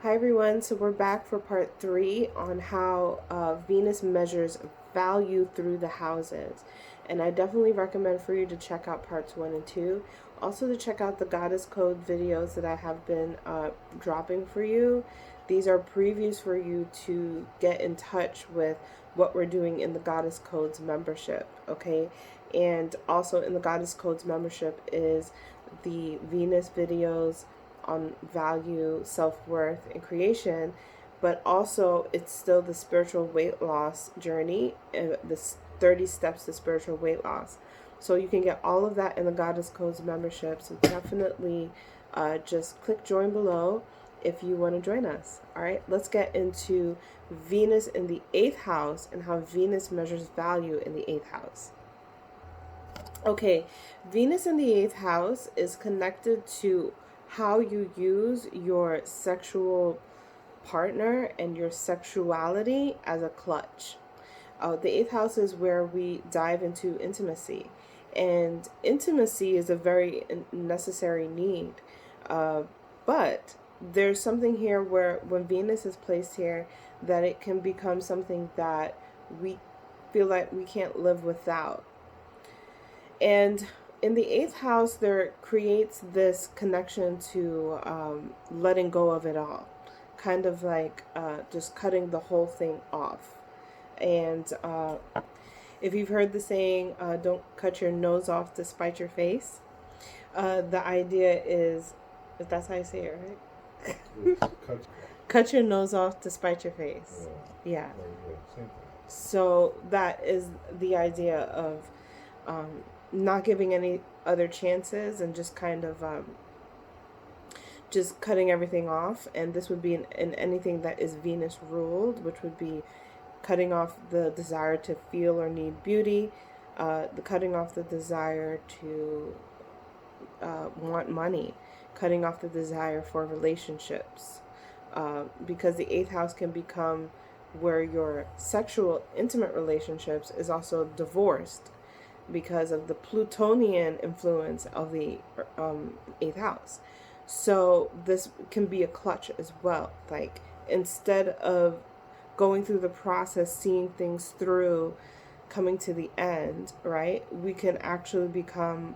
Hi everyone, so we're back for part 3 on how Venus measures value through the houses. And I definitely recommend for you to check out parts 1 and 2. Also to check out the Goddess Code videos that I have been dropping for you. These are previews for you to get in touch with what we're doing in the Goddess Codes membership, okay? And also in the Goddess Codes membership is the Venus videos on value, self-worth, and creation, but also it's still the spiritual weight loss journey, the 30 steps to spiritual weight loss. So you can get all of that in the Goddess Codes membership. So definitely just click join below if you want to join us. All right, let's get into Venus in the 8th house and how Venus measures value in the 8th house. Okay, Venus in the 8th house is connected to how you use your sexual partner and your sexuality as a clutch. The 8th house is where we dive into intimacy, and intimacy is a very necessary need. But there's something here where when Venus is placed here, that it can become something that we feel like we can't live without. And in the 8th house, there creates this connection to letting go of it all, kind of like just cutting the whole thing off. And if you've heard the saying, don't cut your nose off to spite your face, the idea is, if that's how you say it, right? Cut your nose off to spite your face. Yeah. So that is the idea of not giving any other chances and just kind of just cutting everything off. And this would be in anything that is Venus ruled, which would be cutting off the desire to feel or need beauty, the cutting off the desire to want money, cutting off the desire for relationships, because the 8th house can become where your sexual intimate relationships is also divorced because of the Plutonian influence of the 8th house. So this can be a clutch as well. Like, instead of going through the process, seeing things through, coming to the end, right, we can actually become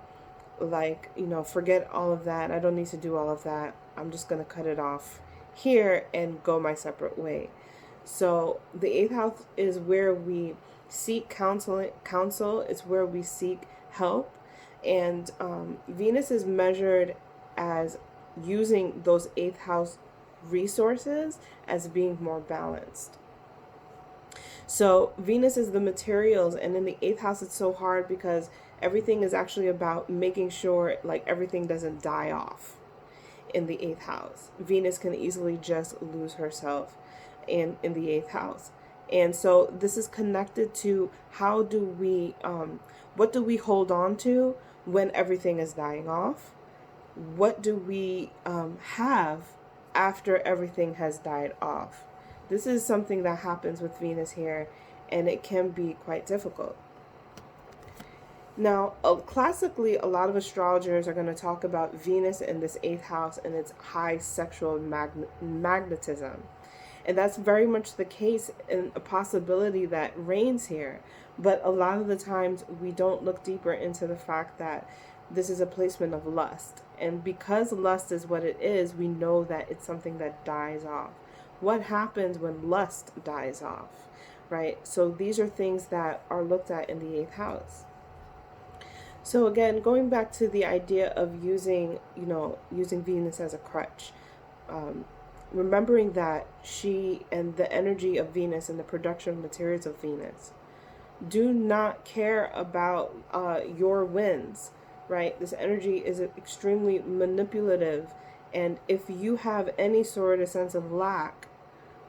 like, forget all of that. I don't need to do all of that. I'm just going to cut it off here and go my separate way. So the 8th house is where we seek counsel. It's where we seek help. And Venus is measured as using those 8th house resources as being more balanced. So Venus is the materials, and in the 8th house it's so hard because everything is actually about making sure like everything doesn't die off. In the 8th house, Venus can easily just lose herself in the 8th house. And so this is connected to how do we what do we hold on to when everything is dying off? What do we have after everything has died off? This is something that happens with Venus here, and it can be quite difficult. Now, classically, a lot of astrologers are going to talk about Venus in this 8th house and its high sexual magnetism. And that's very much the case, and a possibility that reigns here. But a lot of the times we don't look deeper into the fact that this is a placement of lust. And because lust is what it is, we know that it's something that dies off. What happens when lust dies off, right? So these are things that are looked at in the 8th house. So again, going back to the idea of using Venus as a crutch, remembering that she and the energy of Venus and the production of materials of Venus do not care about your wins, right? This energy is extremely manipulative, and if you have any sort of sense of lack,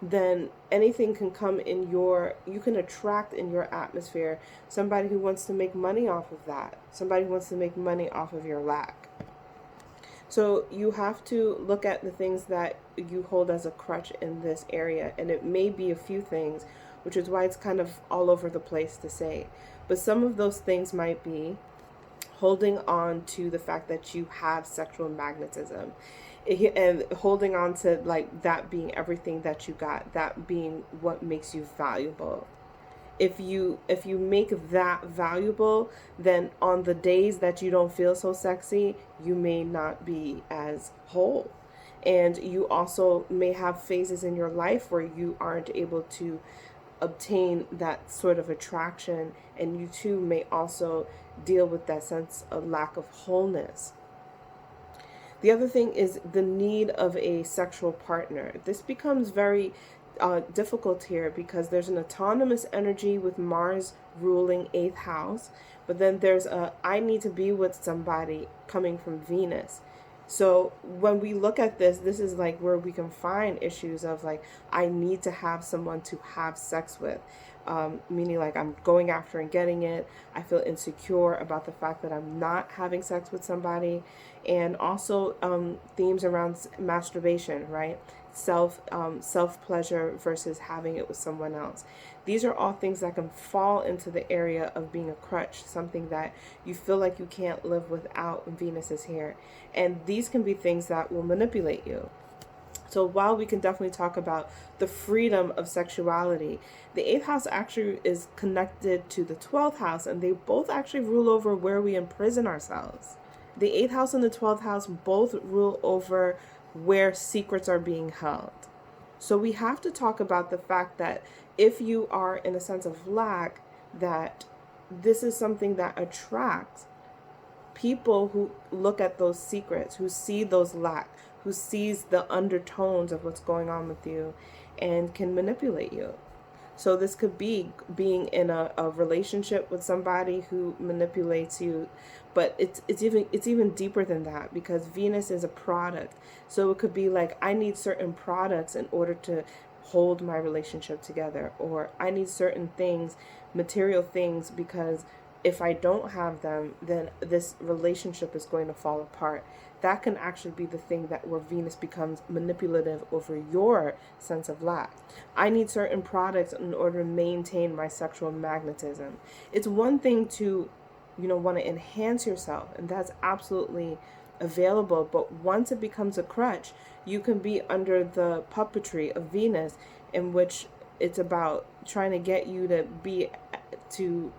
then anything can come in you can attract in your atmosphere somebody who wants to make money off of that, somebody who wants to make money off of your lack. So you have to look at the things that you hold as a crutch in this area, and it may be a few things, which is why it's kind of all over the place to say. But some of those things might be holding on to the fact that you have sexual magnetism. And holding on to like that being everything that you got, that being what makes you valuable. If you make that valuable, then on the days that you don't feel so sexy, you may not be as whole. And you also may have phases in your life where you aren't able to obtain that sort of attraction, and you too may also deal with that sense of lack of wholeness. The other thing is the need of a sexual partner. This becomes very difficult here because there's an autonomous energy with Mars ruling 8th house, but then there's a I need to be with somebody coming from Venus. So when we look at this is like where we can find issues of like, I need to have someone to have sex with. Meaning like I'm going after and getting it. I feel insecure about the fact that I'm not having sex with somebody. And also themes around masturbation, right? Self pleasure versus having it with someone else. These are all things that can fall into the area of being a crutch, something that you feel like you can't live without when Venus is here. And these can be things that will manipulate you. So while we can definitely talk about the freedom of sexuality, the 8th house actually is connected to the 12th house, and they both actually rule over where we imprison ourselves. The 8th house and the 12th house both rule over where secrets are being held. So we have to talk about the fact that if you are in a sense of lack, that this is something that attracts people who look at those secrets, who see those lack, who sees the undertones of what's going on with you and can manipulate you. So this could be being in a relationship with somebody who manipulates you, but it's even deeper than that because Venus is a product. So it could be like, I need certain products in order to hold my relationship together, or I need certain things, material things, because if I don't have them, then this relationship is going to fall apart. That can actually be the thing that where Venus becomes manipulative over your sense of lack. I need certain products in order to maintain my sexual magnetism. It's one thing to, want to enhance yourself, and that's absolutely available. But once it becomes a crutch, you can be under the puppetry of Venus, in which it's about trying to get you to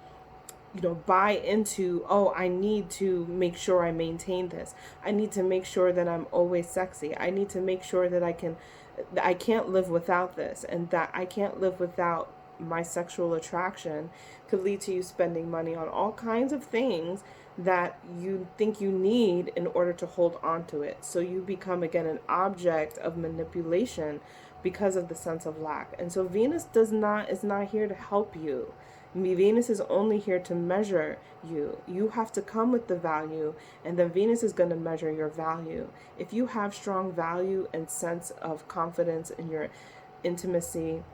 buy into, oh, I need to make sure I maintain this. I need to make sure that I'm always sexy. I need to make sure that I can't live without this, and that I can't live without my sexual attraction could lead to you spending money on all kinds of things that you think you need in order to hold on to it. So you become again an object of manipulation because of the sense of lack. And so Venus is not here to help you. Venus is only here to measure you. You have to come with the value, and then Venus is going to measure your value. If you have strong value and sense of confidence in your intimacy,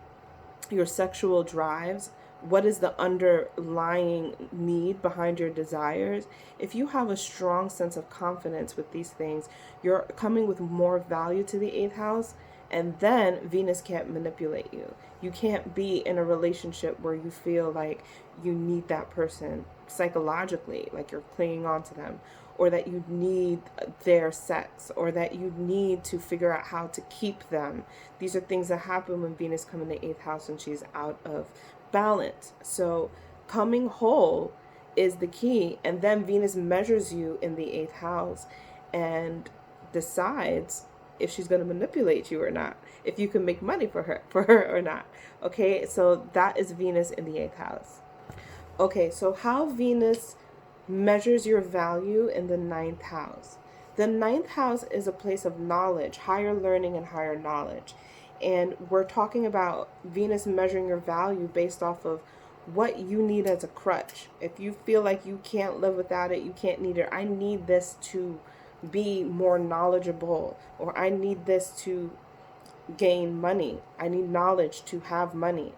your sexual drives, what is the underlying need behind your desires? If you have a strong sense of confidence with these things, you're coming with more value to the 8th house, and then Venus can't manipulate you. You can't be in a relationship where you feel like you need that person psychologically, like you're clinging on to them, or that you need their sex, or that you need to figure out how to keep them. These are things that happen when Venus comes in the 8th house and she's out of balance. So coming whole is the key, and then Venus measures you in the 8th house and decides if she's going to manipulate you or not, if you can make money for her or not. Okay, so that is Venus in the 8th house. Okay, so how Venus measures your value in the 9th house. The 9th house is a place of knowledge, higher learning and higher knowledge. And we're talking about Venus measuring your value based off of what you need as a crutch. If you feel like you can't live without it, you can't need it. I need this to be more knowledgeable, or I need this to gain money. I need knowledge to have money.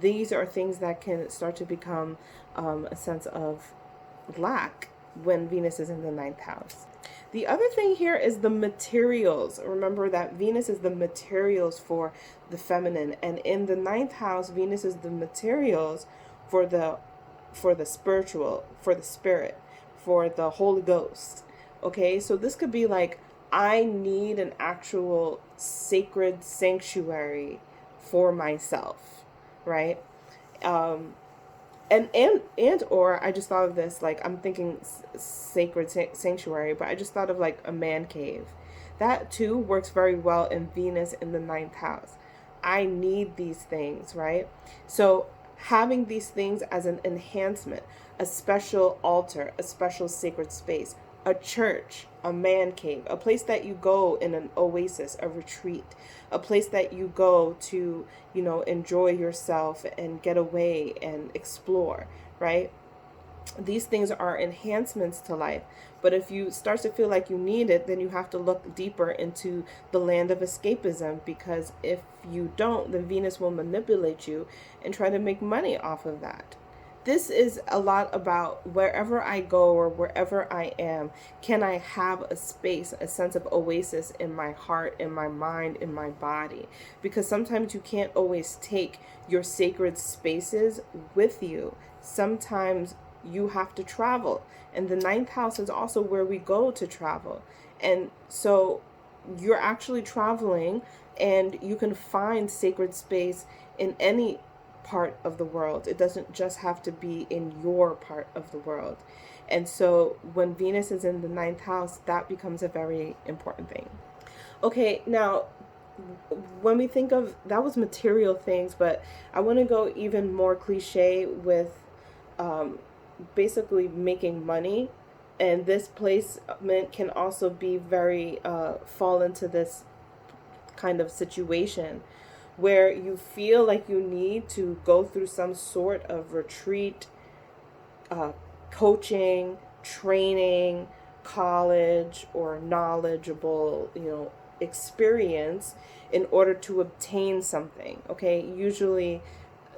These are things that can start to become a sense of lack when Venus is in the 9th house. The other thing here is the materials. Remember that Venus is the materials for the feminine, and in the 9th house, Venus is the materials for the spiritual, for the spirit, for the Holy Ghost. Okay, so this could be like I need an actual sacred sanctuary for myself, right? Um, and or I just thought of this, like I'm thinking sacred sanctuary, but I just thought of like a man cave. That too works very well in Venus in the ninth house. I need these things, right? So having these things as an enhancement, a special altar, a special sacred space, a church, a man cave, a place that you go in an oasis, a retreat, a place that you go to, enjoy yourself and get away and explore, right? These things are enhancements to life. But if you start to feel like you need it, then you have to look deeper into the land of escapism, because if you don't, then Venus will manipulate you and try to make money off of that. This is a lot about wherever I go or wherever I am, can I have a space, a sense of oasis in my heart, in my mind, in my body? Because sometimes you can't always take your sacred spaces with you. Sometimes you have to travel. And the ninth house is also where we go to travel. And so you're actually traveling, and you can find sacred space in any part of the world. It doesn't just have to be in your part of the world. And so when Venus is in the ninth house, that becomes a very important thing. Okay, now when we think of, that was material things, but I want to go even more cliche with basically making money. And this placement can also be very fall into this kind of situation where you feel like you need to go through some sort of retreat, coaching, training, college, or knowledgeable, experience in order to obtain something. Okay, usually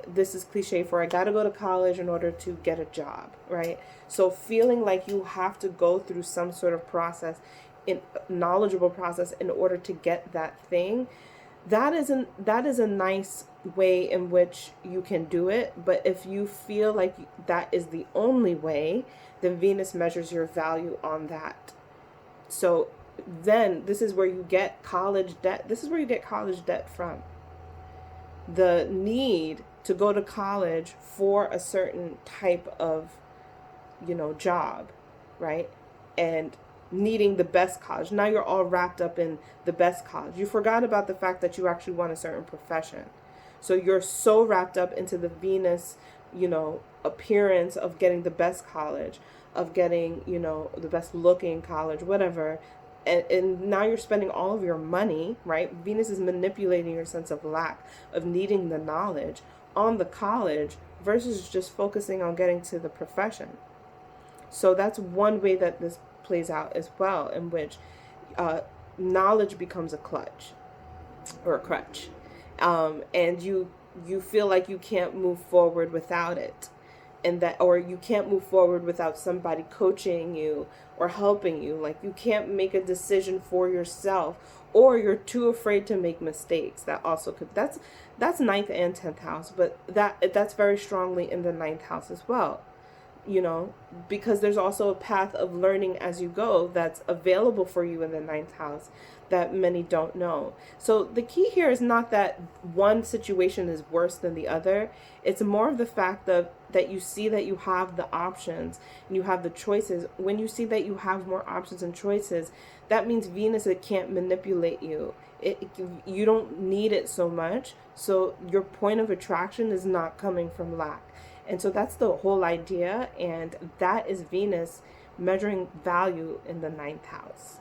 this is cliche for I gotta go to college in order to get a job, right? So feeling like you have to go through some sort of process, in knowledgeable process, in order to get that thing, that is a nice way in which you can do it. But if you feel like that is the only way, then Venus measures your value on that. So then this is where you get college debt. This is where you get college debt from. The need to go to college for a certain type of, job, right? And needing the best college. Now you're all wrapped up in the best college. You forgot about the fact that you actually want a certain profession. So you're so wrapped up into the Venus, appearance of getting the best college, of getting, the best looking college, whatever. And now you're spending all of your money, right? Venus is manipulating your sense of lack, of needing the knowledge on the college versus just focusing on getting to the profession. So that's one way that this plays out as well, in which knowledge becomes a clutch or a crutch, and you feel like you can't move forward without it, and that, or you can't move forward without somebody coaching you or helping you. Like you can't make a decision for yourself, or you're too afraid to make mistakes. That also could, that's ninth and 10th house, but that's very strongly in the ninth house as well. Because there's also a path of learning as you go that's available for you in the ninth house that many don't know. So the key here is not that one situation is worse than the other. It's more of the fact that you see that you have the options and you have the choices. When you see that you have more options and choices, that means Venus, it can't manipulate you. You don't need it so much. So your point of attraction is not coming from lack. And so that's the whole idea, and that is Venus measuring value in the ninth house.